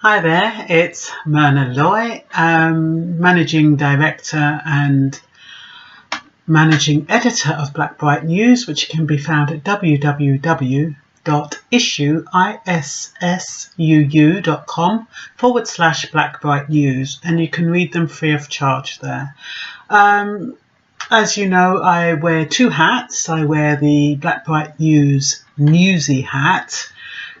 Hi there, it's Myrna Loy, Managing Director and Managing Editor of Blackbright News, which can be found at www.issueissuu.com/Blackbright News, and you can read them free of charge there. As you know, I wear two hats. I wear the Blackbright News newsy hat,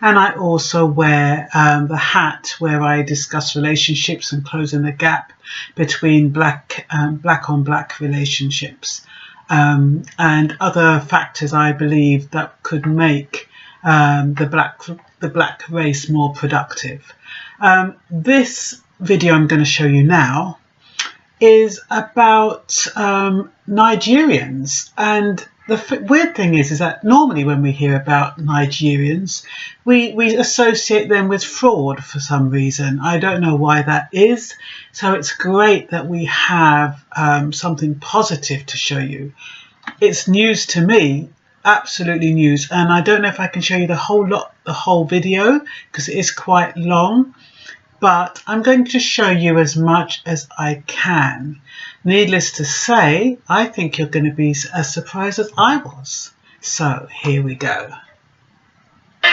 and I also wear the hat where I discuss relationships and closing the gap between black on black relationships and other factors I believe that could make the black race more productive. This video I'm going to show you now is about Nigerians, and the weird thing is that normally when we hear about Nigerians, we associate them with fraud for some reason. I don't know why that is. So it's great that we have something positive to show you. It's news to me, absolutely news, and I don't know if I can show you the whole video because it is quite long. But I'm going to show you as much as I can. Needless to say, I think you're going to be as surprised as I was. So here we go. Well,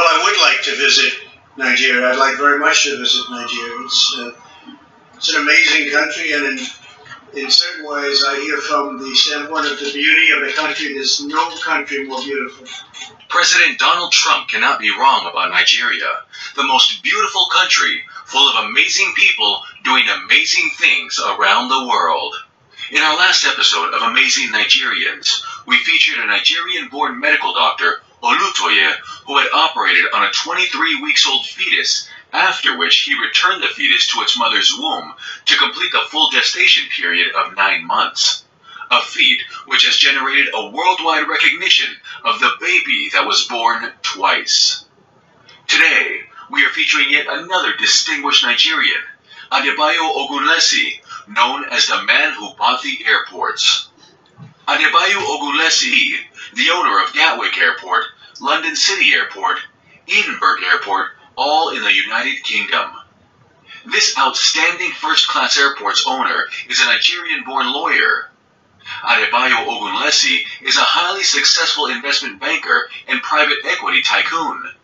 I would like to visit Nigeria. I'd like very much to visit Nigeria. It's an amazing country, and in certain ways, I hear from the standpoint of the beauty of the country, there's no country more beautiful. President Donald Trump cannot be wrong about Nigeria, the most beautiful country, full of amazing people doing amazing things around the world. In our last episode of Amazing Nigerians, we featured a Nigerian-born medical doctor, Olutoye, who had operated on a 23-weeks-old fetus, after which he returned the fetus to its mother's womb to complete the full gestation period of 9 months. A feat which has generated a worldwide recognition of the baby that was born twice. Today, we are featuring yet another distinguished Nigerian, Adebayo Ogunlesi, known as the man who bought the airports. Adebayo Ogunlesi, the owner of Gatwick Airport, London City Airport, Edinburgh Airport, all in the United Kingdom. This outstanding first-class airport's owner is a Nigerian-born lawyer. Adebayo Ogunlesi is a highly successful investment banker and private equity tycoon.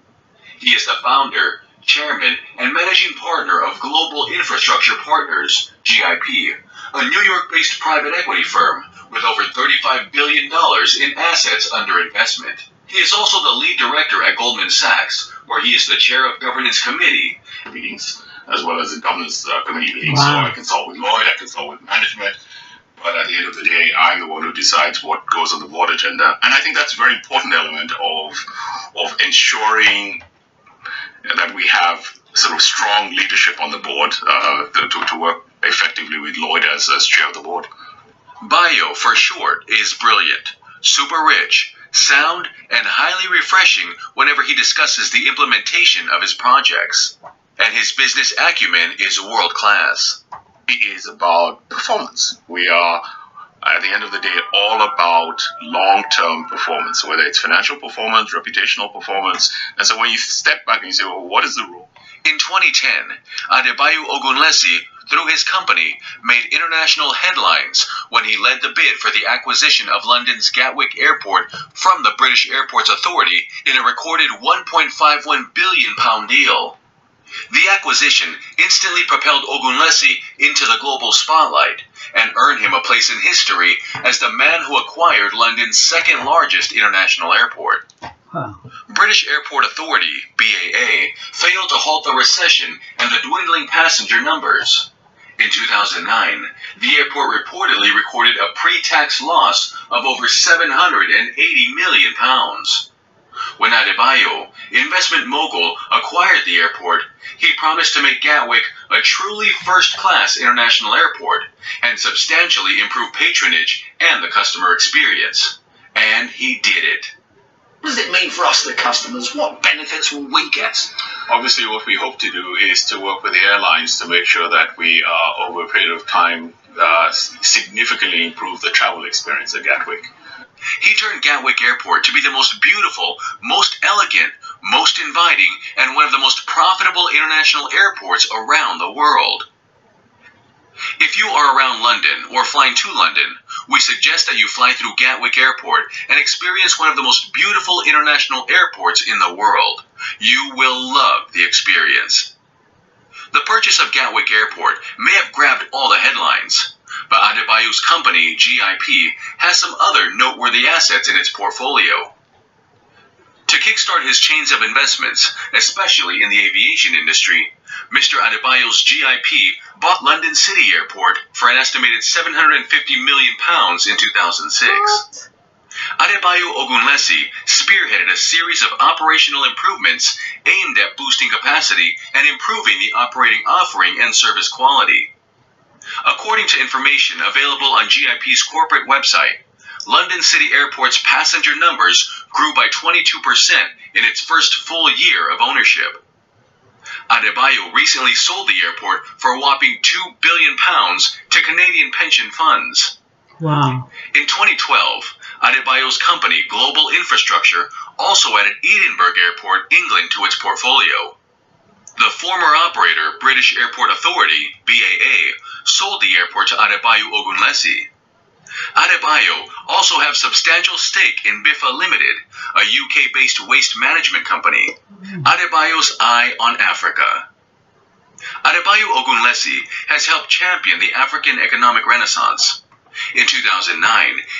He is the founder, chairman, and managing partner of Global Infrastructure Partners, GIP, a New York-based private equity firm with over $35 billion in assets under investment. He is also the lead director at Goldman Sachs, where he is the chair of governance committee meetings, as well as the governance committee meetings. Wow. So I consult with Lloyd, I consult with management, but at the end of the day, I'm the one who decides what goes on the board agenda. And I think that's a very important element of ensuring that we have sort of strong leadership on the board to work effectively with Lloyd as chair of the board. Bayo, for short, is brilliant, super rich, sound, and highly refreshing whenever he discusses the implementation of his projects. And his business acumen is world-class. It is about performance. We are, at the end of the day, all about long-term performance, whether it's financial performance, reputational performance. And so when you step back and you say, well, what is the role? In 2010, Adebayo Ogunlesi, through his company, made international headlines when he led the bid for the acquisition of London's Gatwick Airport from the British Airports Authority in a recorded £1.51 billion deal. The acquisition instantly propelled Ogunlesi into the global spotlight and earned him a place in history as the man who acquired London's second largest international airport. Wow. British Airport Authority, BAA, failed to halt the recession and the dwindling passenger numbers. In 2009, the airport reportedly recorded a pre-tax loss of over £780 million. When Adebayo, investment mogul, acquired the airport, he promised to make Gatwick a truly first-class international airport and substantially improve patronage and the customer experience. And he did it. What does it mean for us, the customers? What benefits will we get? Obviously, what we hope to do is to work with the airlines to make sure that we, over a period of time, significantly improve the travel experience at Gatwick. He turned Gatwick Airport to be the most beautiful, most elegant, most inviting, and one of the most profitable international airports around the world. If you are around London or flying to London, we suggest that you fly through Gatwick Airport and experience one of the most beautiful international airports in the world. You will love the experience. The purchase of Gatwick Airport may have grabbed all the headlines, but Adebayo's company, GIP, has some other noteworthy assets in its portfolio. To kickstart his chains of investments, especially in the aviation industry, Mr. Adebayo's GIP bought London City Airport for an estimated £750 million in 2006. What? Adebayo Ogunlesi spearheaded a series of operational improvements aimed at boosting capacity and improving the operating offering and service quality. According to information available on GIP's corporate website, London City Airport's passenger numbers grew by 22% in its first full year of ownership. Adebayo recently sold the airport for a whopping £2 billion to Canadian pension funds. Wow. In 2012, Adebayo's company, Global Infrastructure, also added Edinburgh Airport, England, to its portfolio. The former operator, British Airport Authority, BAA, sold the airport to Adebayo Ogunlesi. Adebayo also has substantial stake in Biffa Limited, a UK-based waste management company. Adebayo's eye on Africa. Adebayo Ogunlesi has helped champion the African economic renaissance. In 2009,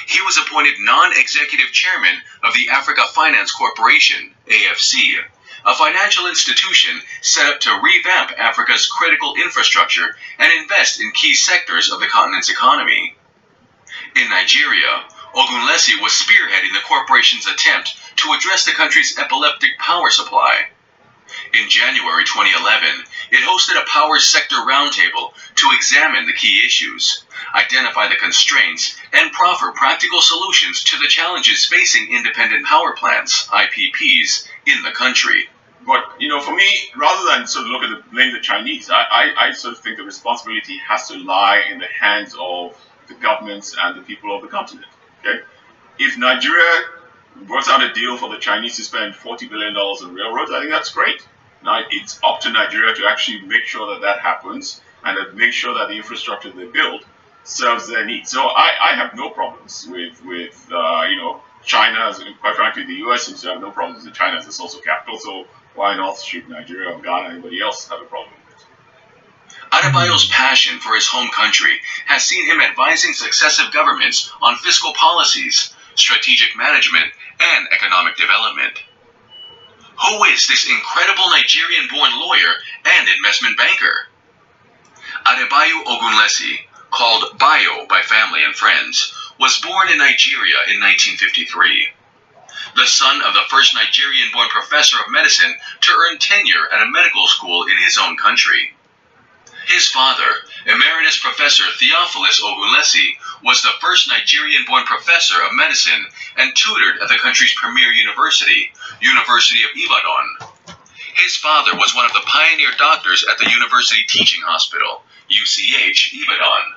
he was appointed non-executive chairman of the Africa Finance Corporation, AFC, a financial institution set up to revamp Africa's critical infrastructure and invest in key sectors of the continent's economy. In Nigeria, Ogunlesi was spearheading the corporation's attempt to address the country's epileptic power supply. In January 2011, it hosted a power sector roundtable to examine the key issues, identify the constraints, and proffer practical solutions to the challenges facing independent power plants, IPPs, in the country. But, for me, rather than sort of blame the Chinese, I sort of think the responsibility has to lie in the hands of the governments and the people of the continent. Okay? If Nigeria works out a deal for the Chinese to spend $40 billion on railroads, I think that's great. Now, it's up to Nigeria to actually make sure that that happens and to make sure that the infrastructure they build serves their needs. So I have no problems with China, quite frankly, the US seems to have no problems with China as a source of capital, so why not should Nigeria or Ghana or anybody else have a problem with it? Adebayo's passion for his home country has seen him advising successive governments on fiscal policies, strategic management, and economic development. Who is this incredible Nigerian-born lawyer and investment banker? Adebayo Ogunlesi, called Bayo by family and friends, was born in Nigeria in 1953. The son of the first Nigerian-born professor of medicine to earn tenure at a medical school in his own country. His father, Emeritus Professor Theophilus Ogunlesi, was the first Nigerian-born professor of medicine and tutored at the country's premier university, University of Ibadan. His father was one of the pioneer doctors at the University Teaching Hospital, UCH, Ibadan.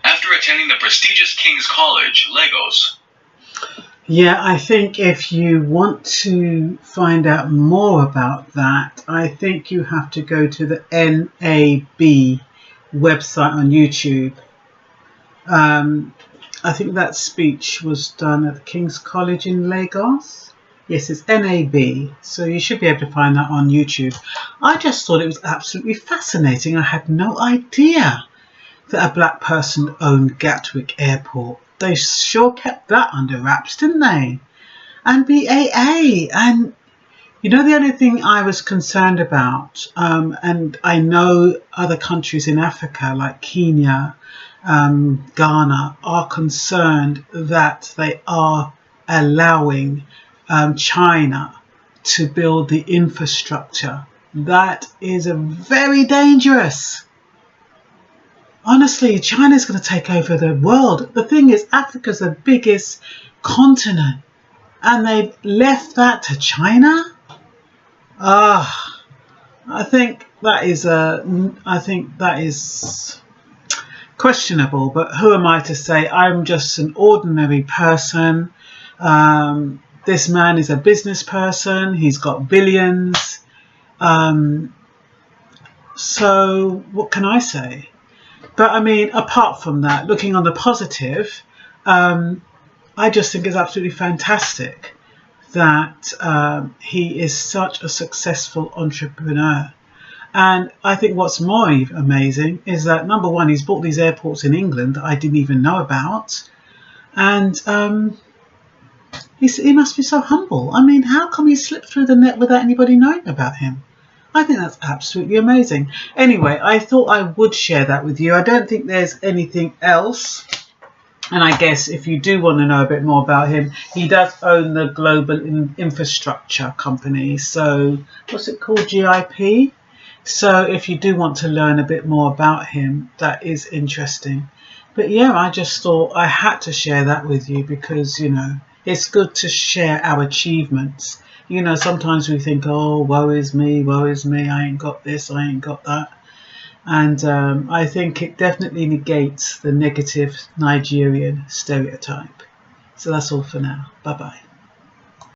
After attending the prestigious King's College, Lagos. Yeah, I think if you want to find out more about that, I think you have to go to the NAB website on YouTube. I think that speech was done at the King's College in Lagos. Yes, it's NAB, so you should be able to find that on YouTube. I just thought it was absolutely fascinating. I had no idea that a black person owned Gatwick Airport. They sure kept that under wraps, didn't they? And BAA. And the only thing I was concerned about, and I know other countries in Africa like Kenya, Ghana, are concerned that they are allowing China to build the infrastructure. That is very dangerous. Honestly, China's going to take over the world. The thing is, Africa's the biggest continent. and they left that to China. I think that is questionable, but who am I to say? I'm just an ordinary person. This man is a business person. He's got billions. So what can I say? But I mean, apart from that, looking on the positive, I just think it's absolutely fantastic that he is such a successful entrepreneur. And I think what's more amazing is that, number one, he's bought these airports in England that I didn't even know about. And he must be so humble. I mean, how come he slipped through the net without anybody knowing about him? I think that's absolutely amazing. Anyway, I thought I would share that with you. I don't think there's anything else. And I guess if you do want to know a bit more about him, he does own the global infrastructure company. So what's it called? GIP. So if you do want to learn a bit more about him, that is interesting. But yeah, I just thought I had to share that with you because, you know, it's good to share our achievements. You know, sometimes we think, oh, woe is me, I ain't got this, I ain't got that. And I think it definitely negates the negative Nigerian stereotype. So that's all for now. Bye-bye.